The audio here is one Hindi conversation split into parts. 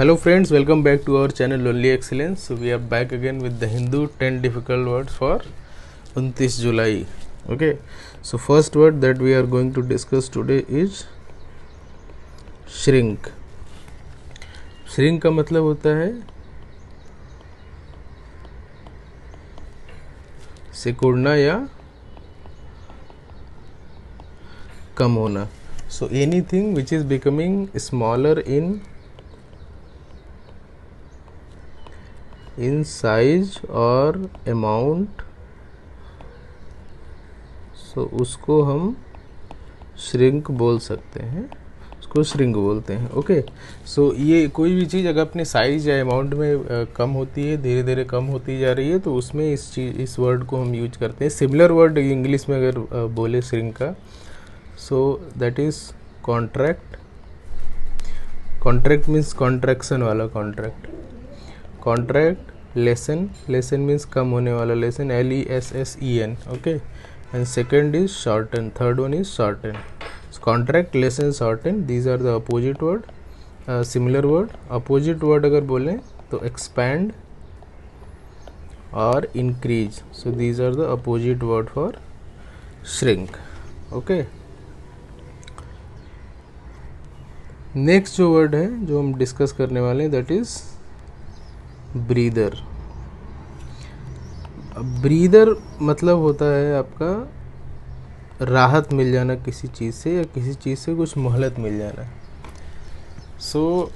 Hello friends, welcome back to our channel Only Excellence. So we are back again with the Hindu 10 difficult words for 29 July. Okay, so first word that we are going to discuss today is shrink. Shrink का मतलब होता है सिकुड़ना या कम होना. So anything which is becoming smaller in size और amount, so उसको हम shrink बोल सकते हैं, उसको shrink बोलते हैं. ओके, सो ये कोई भी चीज़ अगर अपने साइज या अमाउंट में कम होती है, धीरे धीरे कम होती जा रही है, तो उसमें इस वर्ड को हम यूज करते हैं. सिमिलर वर्ड इंग्लिश में अगर बोले shrink का, so that is contract. Contract means contraction वाला contract. Contract. Lesson. Lesson means कम होने वाला lesson. LESSEN. Okay, and second is shorten. Third one is shorten. Contract, lesson, shorten, these are the opposite word. Similar word. Opposite word अगर बोलें तो एक्सपैंड और increase. So these are the opposite word for shrink. Okay, next जो वर्ड है जो हम डिस्कस करने वाले हैं दैट इज ब्रीदर. ब्रीदर मतलब होता है आपका राहत मिल जाना किसी चीज़ से, या किसी चीज़ से कुछ मोहलत मिल जाना. सो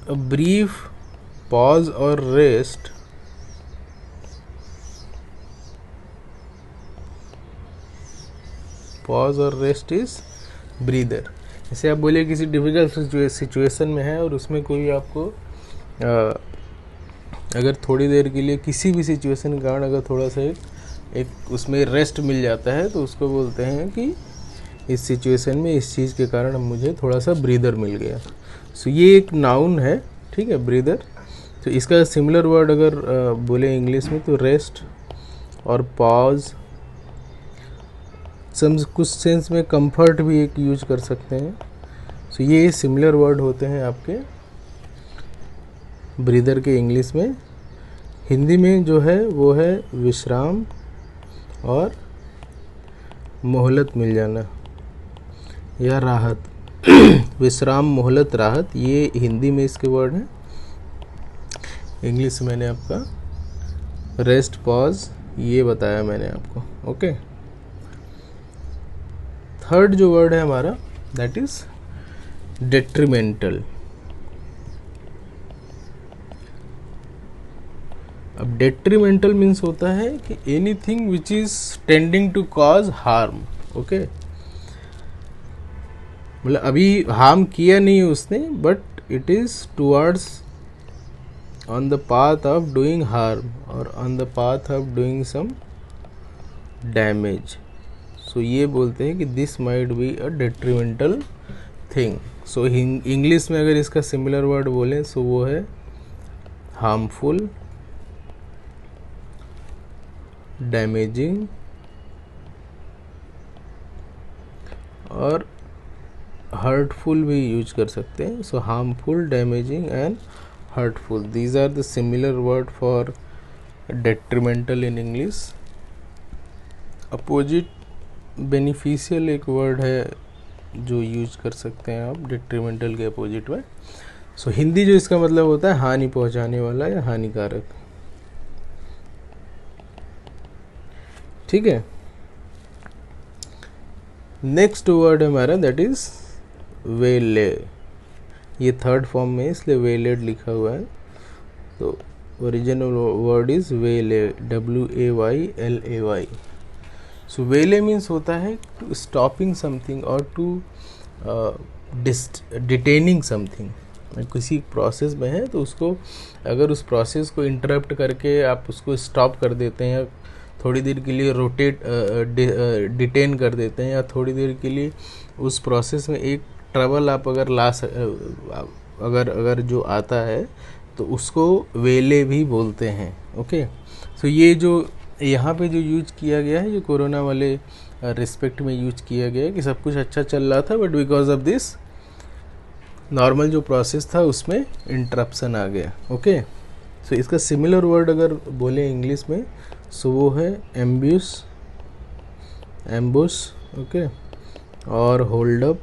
अ ब्रीफ पॉज और रेस्ट पॉज और रेस्ट इज ब्रीदर. जैसे आप बोलिए किसी डिफ़िकल्ट सिचुएशन में है और उसमें कोई आपको अगर थोड़ी देर के लिए किसी भी सिचुएशन के कारण अगर थोड़ा सा एक उसमें रेस्ट मिल जाता है, तो उसको बोलते हैं कि इस सिचुएशन में इस चीज़ के कारण मुझे थोड़ा सा ब्रीदर मिल गया. सो ये एक नाउन है, ठीक है, ब्रीदर. तो इसका सिमिलर वर्ड अगर बोले इंग्लिश में तो रेस्ट और पॉज. कुछ सेंस में कंफर्ट भी एक यूज कर सकते हैं. सो ये सिमिलर वर्ड होते हैं आपके ब्रीदर के इंग्लिश में. हिंदी में जो है वो है विश्राम और मोहलत मिल जाना या राहत. विश्राम, मोहलत, राहत, ये हिंदी में इसके वर्ड हैं. इंग्लिश में मैंने आपका रेस्ट, पॉज ये बताया मैंने आपको. ओके, थर्ड जो वर्ड है हमारा दैट इज डेट्रीमेंटल. अब डेट्रीमेंटल मीन्स होता है कि anything which is tending to cause harm. Okay, मतलब अभी हार्म किया नहीं उसने, but it is towards on the path of doing harm और on the path of doing some damage. So ये बोलते हैं कि this might be a detrimental thing. So English में अगर इसका सिमिलर वर्ड बोलें सो वो है हार्मफुल, डैमेजिंग और हर्टफुल भी यूज कर सकते हैं. So harmful, damaging and hurtful, these are the similar word for detrimental in English. Opposite beneficial एक वर्ड है जो यूज कर सकते हैं आप डेट्रीमेंटल के अपोजिट में. सो हिंदी जो इसका मतलब होता है हानि पहुंचाने वाला या हानिकारक. ठीक है, नेक्स्ट वर्ड हमारा दैट इज वेले. ये थर्ड फॉर्म में इसलिए वेलेड लिखा हुआ है. तो ओरिजिनल वर्ड इज वेले, WAYLAY. सो वेले मीन्स होता है टू स्टॉपिंग समथिंग और टू डिटेनिंग समथिंग. किसी प्रोसेस में है तो उसको अगर उस प्रोसेस को इंटरप्ट करके आप उसको स्टॉप कर देते हैं, या थोड़ी देर के लिए डिटेन कर देते हैं, या थोड़ी देर के लिए उस प्रोसेस में एक ट्रबल आप अगर अगर जो आता है तो उसको वेले भी बोलते हैं. ओके, सो ये जो यहाँ पे जो यूज किया गया है, जो कोरोना वाले रिस्पेक्ट में यूज किया गया है कि सब कुछ अच्छा चल रहा था, but because of this normal जो प्रोसेस था उसमें इंटरप्शन आ गया। ओके, सो इसका सिमिलर वर्ड अगर बोले इंग्लिश में सो वो है एम्ब्यूस, ओके, और होल्ड अप।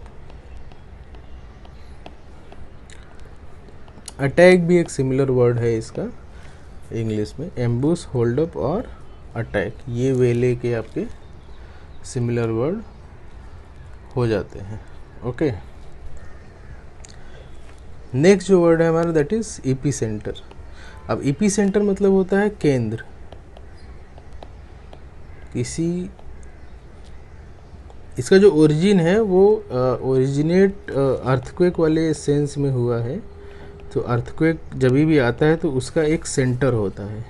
अटैक भी एक सिमिलर वर्ड है इसका इंग्लिश में, एम्बूस, होल्ड अप और अटैक, ये वेले के आपके सिमिलर वर्ड हो जाते हैं। ओके, नेक्स्ट जो वर्ड है हमारा दैट इज ईपी सेंटर। अब ईपी सेंटर मतलब होता है केंद्र, किसी, इसका जो ओरिजिन है वो ओरिजिनेट अर्थक्वेक वाले सेंस में हुआ है। तो अर्थक्वेक जब भी आता है तो उसका एक सेंटर होता है,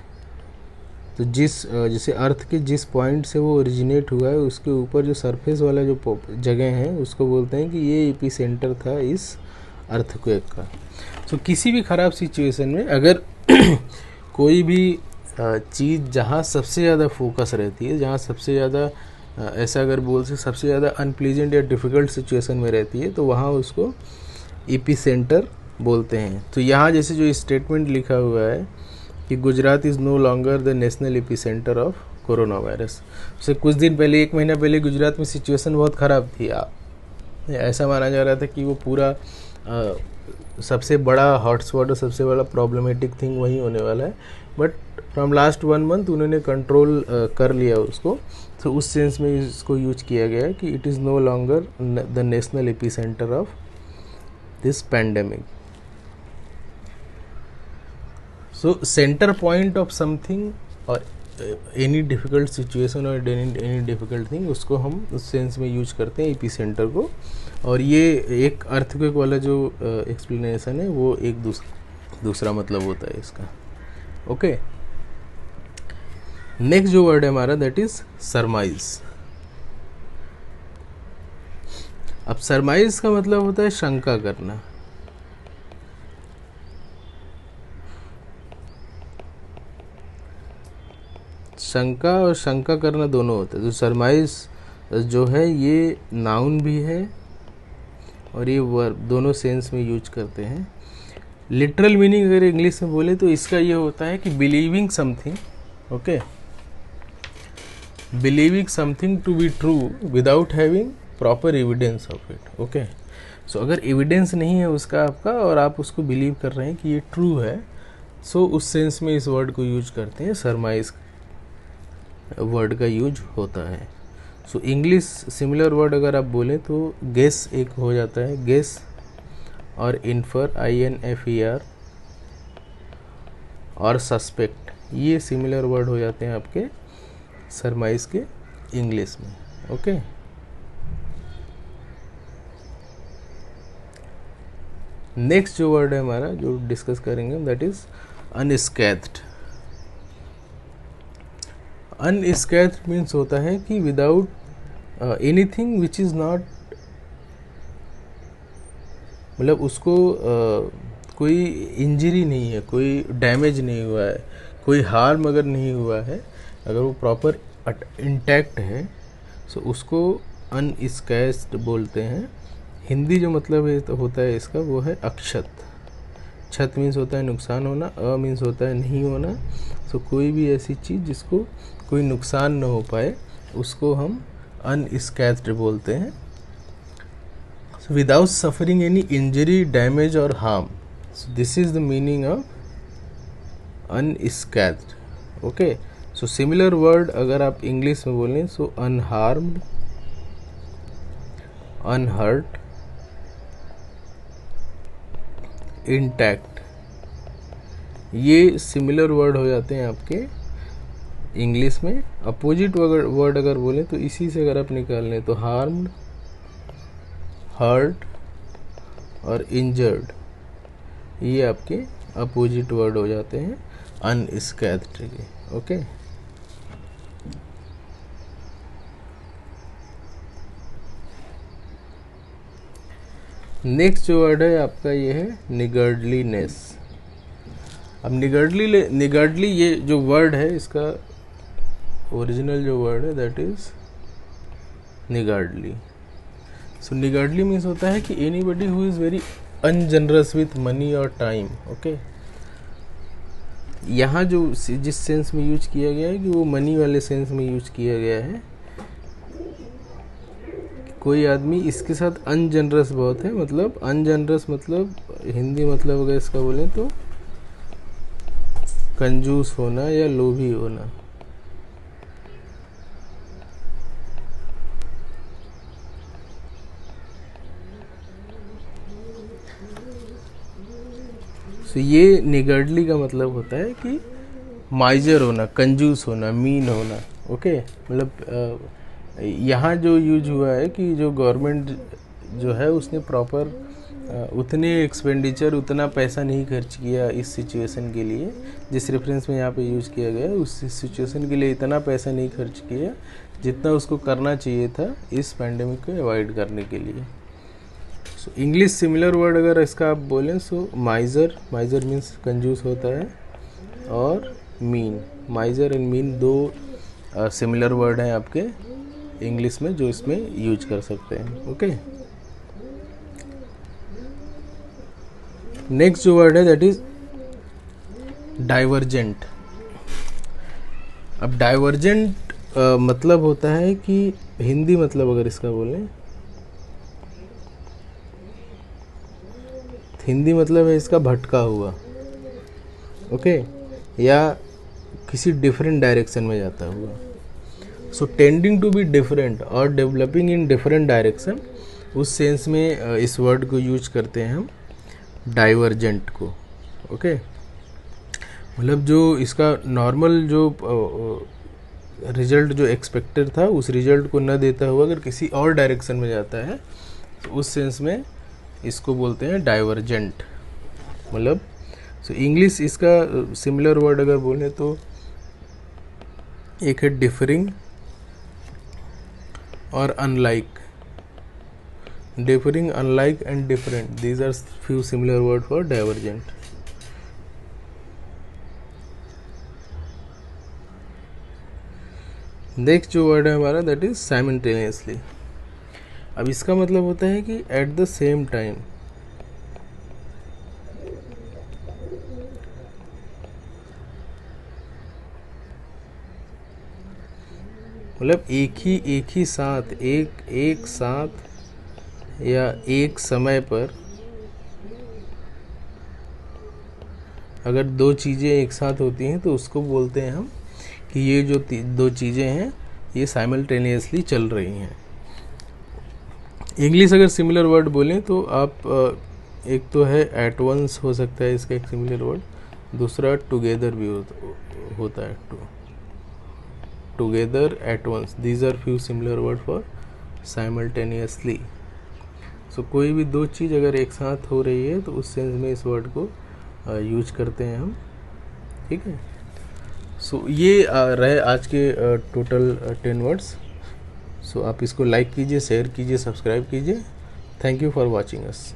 तो जैसे अर्थ के जिस पॉइंट से वो ओरिजिनेट हुआ है उसके ऊपर जो सरफेस वाला जो जगह है उसको बोलते हैं कि ये ईपी सेंटर था इस अर्थक्वेक का। तो किसी भी ख़राब सिचुएशन में अगर कोई भी चीज़ जहाँ सबसे ज़्यादा फोकस रहती है, जहाँ सबसे ज़्यादा ऐसा अगर बोल से सबसे ज़्यादा अनप्लीजेंट या डिफ़िकल्ट सिचुएशन में रहती है तो वहाँ उसको ईपी सेंटर बोलते हैं। तो यहाँ जैसे जो स्टेटमेंट लिखा हुआ है कि Gujarat is no longer the national epicentre of coronavirus. उससे कुछ दिन पहले, एक महीना पहले गुजरात में सिचुएशन बहुत ख़राब थी। ऐसा माना जा रहा था कि वो पूरा सबसे बड़ा हॉटस्पॉट और सबसे बड़ा प्रॉब्लमेटिक थिंग वही होने वाला है, बट फ्रॉम लास्ट 1 मंथ उन्होंने कंट्रोल कर लिया उसको। तो उस सेंस में इसको यूज किया गया है कि it is no longer the national epicentre of this pandemic. So centre point of something और एनी डिफ़िकल्ट सिचुएशन और एनी डिफ़िकल्ट थिंग, उसको हम उस सेंस में यूज करते हैं ईपी सेंटर को। और ये एक अर्थक्वेक वाला जो एक्सप्लेनेशन है वो एक दूसरा मतलब होता है इसका। ओके, नेक्स्ट जो वर्ड है हमारा दैट इज सरमाइज। अब सरमाइज का मतलब होता है शंका करना। शंका और शंका करना दोनों होता है। तो सरमाइज जो है ये नाउन भी है और ये वर्ब, दोनों सेंस में यूज करते हैं। लिटरल मीनिंग अगर इंग्लिश में बोले तो इसका ये होता है कि believing something, okay, believing something to be true without having proper evidence of it. Okay, so अगर एविडेंस नहीं है उसका आपका और आप उसको बिलीव कर रहे हैं कि ये ट्रू है, सो उस सेंस में इस वर्ड को यूज करते हैं, सरमाइज वर्ड का यूज होता है। सो इंग्लिश सिमिलर वर्ड अगर आप बोलें तो गेस एक हो जाता है, गेस, और इन्फर, INFER, और सस्पेक्ट, ये सिमिलर वर्ड हो जाते हैं आपके सरमाइज के इंग्लिश में। ओके, नेक्स्ट जो वर्ड है हमारा जो डिस्कस करेंगे दैट इज अनस्कैथ्ड। अनस्कैथ्ड मीन्स होता है कि without anything which is not, मतलब उसको कोई इंजरी नहीं है, कोई डैमेज नहीं हुआ है, कोई हार्म अगर नहीं हुआ है, अगर वो प्रॉपर इंटैक्ट है, सो उसको अनस्कैथ्ड बोलते हैं। हिंदी जो मतलब है तो होता है इसका वो है अक्षत। क्षत मीन्स होता है नुकसान होना, मीन्स होता है नहीं होना। सो कोई भी ऐसी चीज़ जिसको कोई नुकसान न हो पाए उसको हम अनस्कैथ्ड बोलते हैं। So without suffering any injury, damage or harm. So this is the meaning of unscathed. Okay. So similar word अगर आप इंग्लिश में बोलें so unharmed, unhurt, intact, ये सिमिलर वर्ड हो जाते हैं आपके इंग्लिश में। अपोजिट वर्ड अगर बोलें तो इसी से अगर आप निकाल लें तो हार्म्ड, हर्ट और इंजर्ड, ये आपके अपोजिट वर्ड हो जाते हैं अनस्कैथ्ड के। ओके, नेक्स्ट जो वर्ड है आपका ये है निगर्डलीनेस। अब निगर्डली ये जो वर्ड है इसका ओरिजिनल जो वर्ड है that is niggardly. So niggardly means होता है कि anybody who is very ungenerous with money और टाइम। ओके, यहाँ जो जिस सेंस में यूज किया गया है कि वो मनी वाले सेंस में यूज किया गया है। कोई आदमी इसके साथ अनजनरस बहुत है, मतलब अनजनरस मतलब हिंदी मतलब अगर इसका बोलें तो कंजूस होना या लोभी होना। तो ये निगर्डली का मतलब होता है कि माइजर होना, कंजूस होना, मीन होना। ओके, मतलब यहाँ जो यूज हुआ है कि जो गवर्नमेंट जो है उसने प्रॉपर उतने एक्सपेंडिचर, उतना पैसा नहीं खर्च किया इस सिचुएशन के लिए, जिस रेफरेंस में यहाँ पे यूज़ किया गया है उस सिचुएशन के लिए इतना पैसा नहीं खर्च किया जितना उसको करना चाहिए था इस पैंडेमिक को अवॉइड करने के लिए। सो इंग्लिश सिमिलर वर्ड अगर इसका आप बोलें सो माइजर, माइजर मीन्स कंजूस होता है, और मीन, माइजर एंड मीन दो सिमिलर वर्ड हैं आपके इंग्लिश में जो इसमें यूज कर सकते हैं। ओके, नेक्स्ट जो वर्ड है दैट इज डाइवर्जेंट। अब डाइवर्जेंट मतलब होता है कि हिंदी मतलब अगर इसका बोलें, हिंदी मतलब है इसका भटका हुआ। ओके, या किसी डिफरेंट डायरेक्शन में जाता हुआ। सो टेंडिंग टू बी डिफरेंट और डेवलपिंग इन डिफरेंट डायरेक्शन, उस सेंस में इस वर्ड को यूज करते हैं हम डाइवर्जेंट को। ओके, मतलब जो इसका नॉर्मल जो रिजल्ट जो एक्सपेक्टेड था उस रिजल्ट को न देता हुआ अगर किसी और डायरेक्शन में जाता है तो उस सेंस में इसको बोलते हैं डाइवर्जेंट। मतलब सो इंग्लिश इसका सिमिलर वर्ड अगर बोलें तो एक है डिफरिंग और unlike. Differing, unlike and different, these are few similar word for divergent. Next जो वर्ड है हमारा दैट इज साइमल्टेनियसली। अब इसका मतलब होता है कि एट द सेम टाइम। मतलब एक ही साथ, एक साथ या एक समय पर अगर दो चीज़ें एक साथ होती हैं तो उसको बोलते हैं हम कि ये जो दो चीज़ें हैं ये साइमल्टेनियसली चल रही हैं। इंग्लिश अगर सिमिलर वर्ड बोलें तो आप एक तो है एट वंस हो सकता है इसका एक सिमिलर वर्ड, दूसरा टुगेदर भी होता है, together, at once, these are few similar word for simultaneously. So कोई भी दो चीज़ अगर एक साथ हो रही है तो उस सेंस में इस वर्ड को यूज करते हैं हम। ठीक है, सो ये रहे आज के टोटल 10 वर्ड्स। सो आप इसको लाइक कीजिए, शेयर कीजिए, सब्सक्राइब कीजिए। Thank you for watching us.